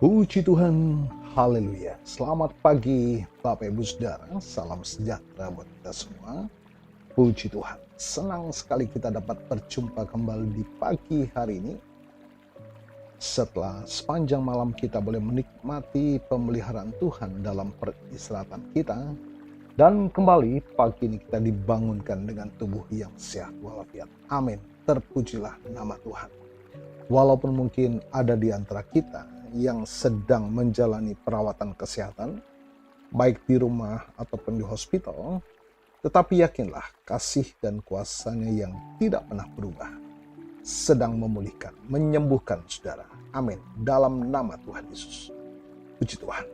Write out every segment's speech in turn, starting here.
Puji Tuhan, haleluya. Selamat pagi Bapak Ibu Saudara, salam sejahtera buat kita semua. Puji Tuhan, senang sekali kita dapat berjumpa kembali di pagi hari ini. Setelah sepanjang malam kita boleh menikmati pemeliharaan Tuhan dalam peristirahatan kita. Dan kembali pagi ini kita dibangunkan dengan tubuh yang sehat walafiat. Amin, terpujilah nama Tuhan. Walaupun mungkin ada di antara kita yang sedang menjalani perawatan kesehatan, baik di rumah ataupun di hospital, tetapi yakinlah kasih dan kuasa-Nya yang tidak pernah berubah, sedang memulihkan, menyembuhkan saudara. Amin. Dalam nama Tuhan Yesus. Puji Tuhan.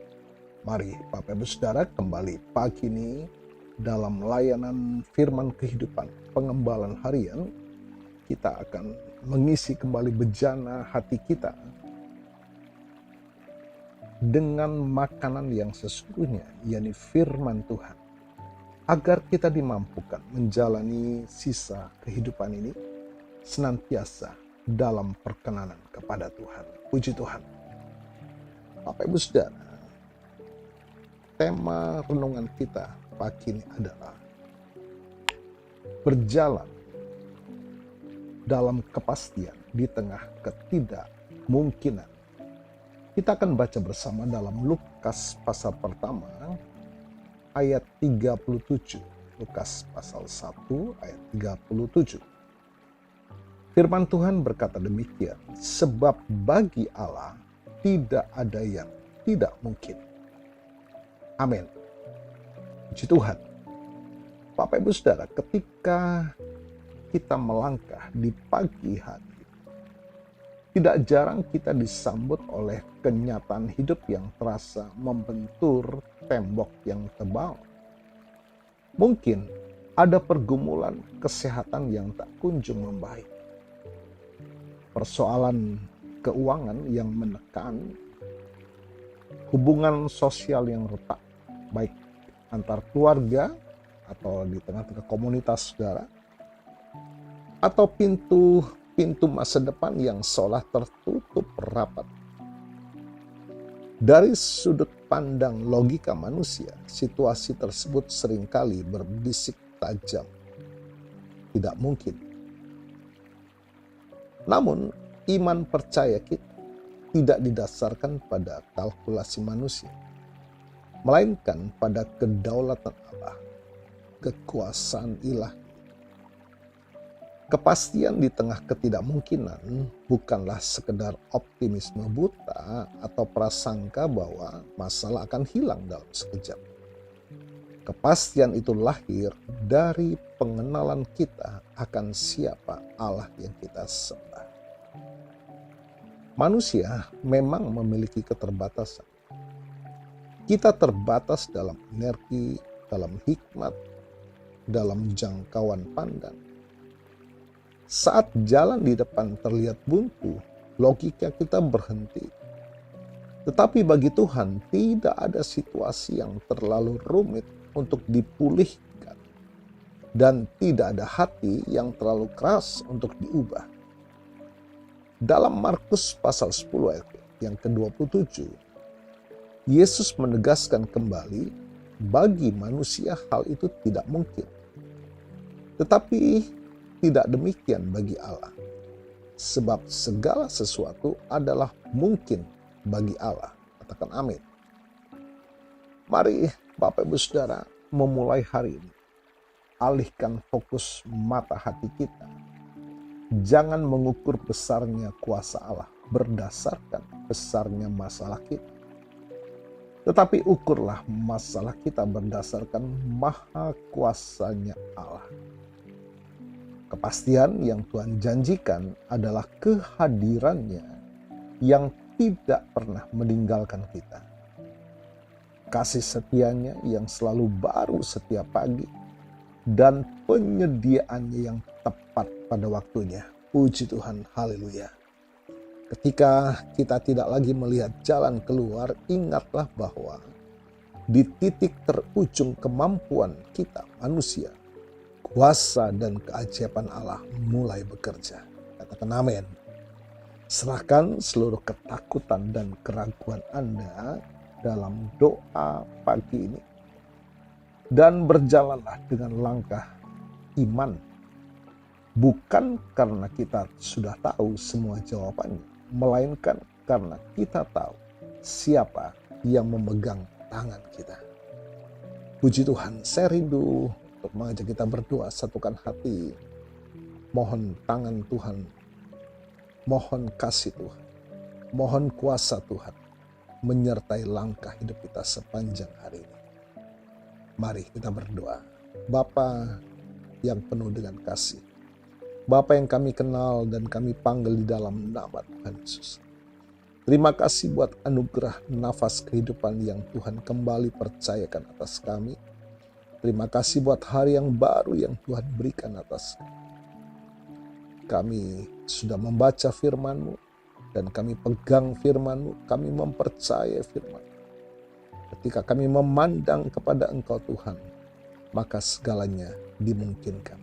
Mari Bapak Ibu Saudara kembali pagi ini dalam layanan firman kehidupan, pengembalan harian. Kita akan mengisi kembali bejana hati kita dengan makanan yang sesungguhnya, yakni firman Tuhan, agar kita dimampukan menjalani sisa kehidupan ini senantiasa dalam perkenanan kepada Tuhan. Puji Tuhan. Bapak Ibu Saudara, tema renungan kita pagi ini adalah berjalan dalam kepastian di tengah ketidakmungkinan. Kita akan baca bersama dalam Lukas pasal pertama ayat 37. Lukas pasal 1 ayat 37. Firman Tuhan berkata demikian, sebab bagi Allah tidak ada yang tidak mungkin. Amin. Puji Tuhan. Bapak Ibu Saudara, ketika kita melangkah di pagi hari, tidak jarang kita disambut oleh kenyataan hidup yang terasa membentur tembok yang tebal. Mungkin ada pergumulan kesehatan yang tak kunjung membaik. Persoalan keuangan yang menekan, hubungan sosial yang retak, baik antar keluarga atau di tengah-tengah komunitas saudara, atau pintu masa depan yang seolah tertutup rapat. Dari sudut pandang logika manusia, situasi tersebut seringkali berbisik tajam. Tidak mungkin. Namun, iman percaya kita tidak didasarkan pada kalkulasi manusia, melainkan pada kedaulatan Allah, kekuasaan ilahi. Kepastian di tengah ketidakmungkinan bukanlah sekedar optimisme buta atau prasangka bahwa masalah akan hilang dalam sekejap. Kepastian itu lahir dari pengenalan kita akan siapa Allah yang kita sembah. Manusia memang memiliki keterbatasan. Kita terbatas dalam energi, dalam hikmat, dalam jangkauan pandang. Saat jalan di depan terlihat buntu, logika kita berhenti. Tetapi bagi Tuhan tidak ada situasi yang terlalu rumit untuk dipulihkan. Dan tidak ada hati yang terlalu keras untuk diubah. Dalam Markus pasal 10 ayat yang ke-27, Yesus menegaskan kembali, bagi manusia hal itu tidak mungkin. Tetapi tidak demikian bagi Allah, sebab segala sesuatu adalah mungkin bagi Allah. Katakan amin. Mari Bapak Ibu Saudara memulai hari ini, alihkan fokus mata hati kita. Jangan mengukur besarnya kuasa Allah berdasarkan besarnya masalah kita. Tetapi ukurlah masalah kita berdasarkan maha kuasanya Allah. Kepastian yang Tuhan janjikan adalah kehadirannya yang tidak pernah meninggalkan kita. Kasih setianya yang selalu baru setiap pagi dan penyediaannya yang tepat pada waktunya. Puji Tuhan, haleluya. Ketika kita tidak lagi melihat jalan keluar, ingatlah bahwa di titik terujung kemampuan kita manusia, kuasa dan keajaiban Allah mulai bekerja. Katakan amin. Serahkan seluruh ketakutan dan keraguan Anda dalam doa pagi ini. Dan berjalanlah dengan langkah iman. Bukan karena kita sudah tahu semua jawabannya, melainkan karena kita tahu siapa yang memegang tangan kita. Puji Tuhan, saya rindu untuk mengajak kita berdoa, satukan hati. Mohon tangan Tuhan, mohon kasih Tuhan, mohon kuasa Tuhan menyertai langkah hidup kita sepanjang hari ini. Mari kita berdoa. Bapa yang penuh dengan kasih, Bapa yang kami kenal dan kami panggil di dalam nama Tuhan Yesus. Terima kasih buat anugerah nafas kehidupan yang Tuhan kembali percayakan atas kami. Terima kasih buat hari yang baru yang Tuhan berikan atas kami. Kami sudah membaca firman-Mu dan kami pegang firman-Mu, kami mempercayai firman-Mu. Ketika kami memandang kepada Engkau Tuhan, maka segalanya dimungkinkan.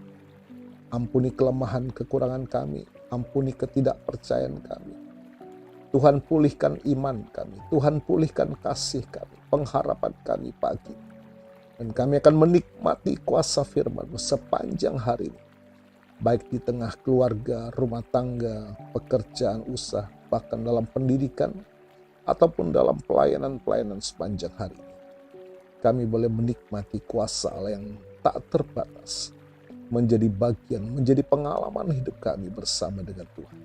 Ampuni kelemahan kekurangan kami, ampuni ketidakpercayaan kami. Tuhan pulihkan iman kami, Tuhan pulihkan kasih kami, pengharapan kami pagi. Dan kami akan menikmati kuasa firman-Mu sepanjang hari ini. Baik di tengah keluarga, rumah tangga, pekerjaan, usaha, bahkan dalam pendidikan, ataupun dalam pelayanan-pelayanan sepanjang hari ini. Kami boleh menikmati kuasa Allah yang tak terbatas, menjadi bagian, menjadi pengalaman hidup kami bersama dengan Tuhan.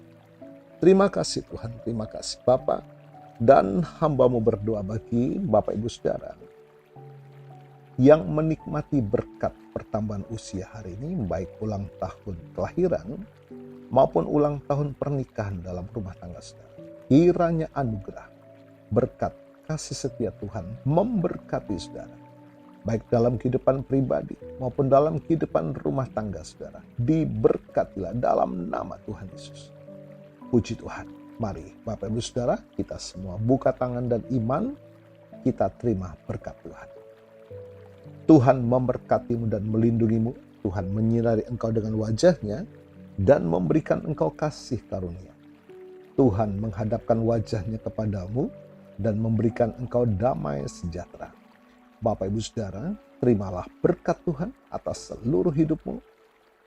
Terima kasih Tuhan, terima kasih Bapa. Dan hamba-Mu berdoa bagi Bapak Ibu Saudara yang menikmati berkat pertambahan usia hari ini, baik ulang tahun kelahiran maupun ulang tahun pernikahan dalam rumah tangga saudara. Kiranya anugerah, berkat, kasih setia Tuhan memberkati saudara, baik dalam kehidupan pribadi maupun dalam kehidupan rumah tangga saudara. Diberkatilah dalam nama Tuhan Yesus. Puji Tuhan. Mari Bapak Ibu Saudara, kita semua buka tangan dan iman, kita terima berkat Tuhan. Tuhan memberkatimu dan melindungimu. Tuhan menyinari engkau dengan wajah-Nya dan memberikan engkau kasih karunia. Tuhan menghadapkan wajah-Nya kepadamu dan memberikan engkau damai sejahtera. Bapak Ibu Saudara, terimalah berkat Tuhan atas seluruh hidupmu.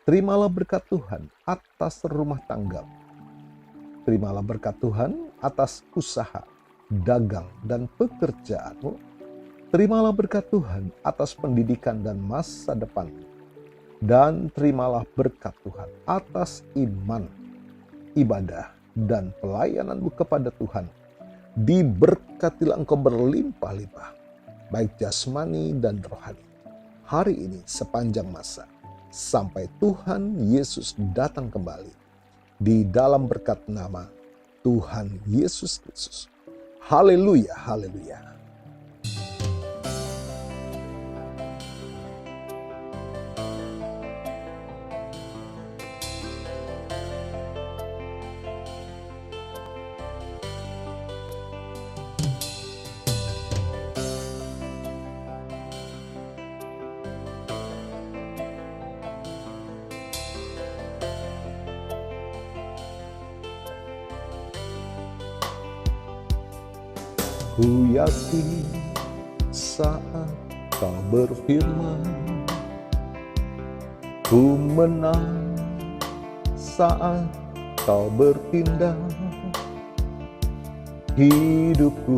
Terimalah berkat Tuhan atas rumah tanggamu. Terimalah berkat Tuhan atas usaha, dagang, dan pekerjaanmu. Terimalah berkat Tuhan atas pendidikan dan masa depanmu. Dan terimalah berkat Tuhan atas iman, ibadah, dan pelayananmu kepada Tuhan. Diberkatilah engkau berlimpah-limpah, baik jasmani dan rohani, hari ini sepanjang masa, sampai Tuhan Yesus datang kembali. Di dalam berkat nama Tuhan Yesus Kristus. Haleluya, haleluya. Ku yakin saat kau berfirman, ku menang saat kau bertindak. Hidupku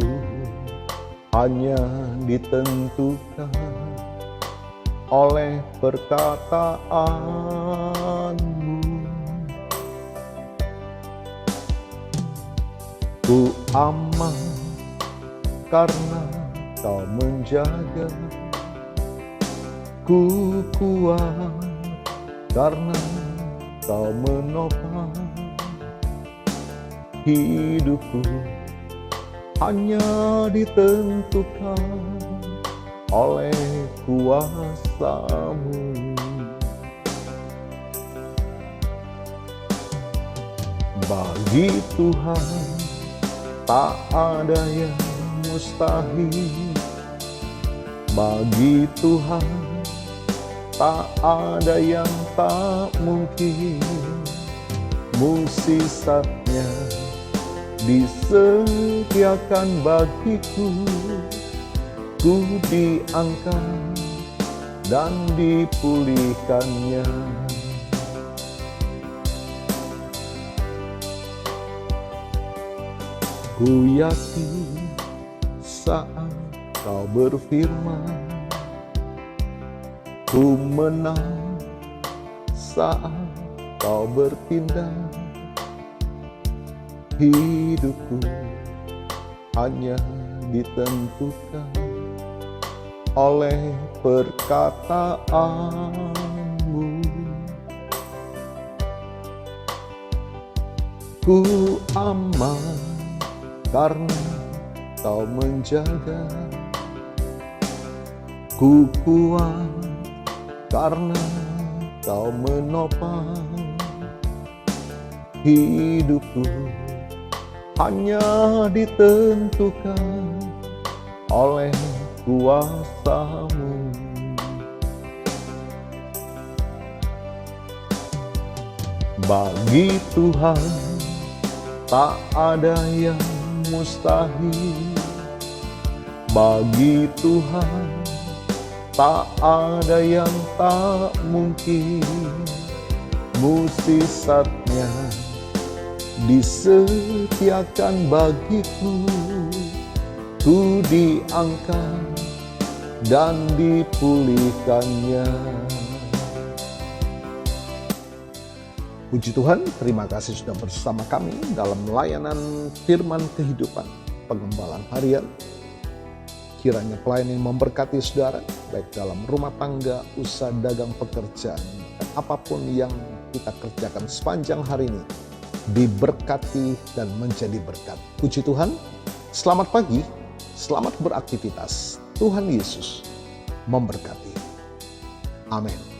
hanya ditentukan oleh perkataanmu. Ku aman karena kau menjaga, ku kuat karena kau menopang. Hidupku hanya ditentukan oleh kuasa-Mu. Bagi Tuhan tak ada yang mustahil. Bagi Tuhan tak ada yang tak mungkin. Musisatnya disediakan bagiku. Ku diangkat dan dipulihkannya. Ku yakin saat kau berfirman, ku menang saat kau bertindak. Hidupku hanya ditentukan oleh perkataanmu. Ku aman karena kau menjaga. Ku kuat karena kau menopang. Hidupku hanya ditentukan oleh kuasa-Mu. Bagi Tuhan tak ada yang mustahil. Bagi Tuhan tak ada yang tak mungkin. Mukjizatnya disediakan bagiku. Ku diangkat dan dipulihkannya. Puji Tuhan, terima kasih sudah bersama kami dalam layanan Firman Kehidupan Penggembalaan Harian. Kiranya pelayanan yang memberkati saudara, baik dalam rumah tangga, usaha, dagang, pekerjaan, dan apapun yang kita kerjakan sepanjang hari ini, diberkati dan menjadi berkat. Puji Tuhan, selamat pagi, selamat beraktivitas. Tuhan Yesus memberkati. Amin.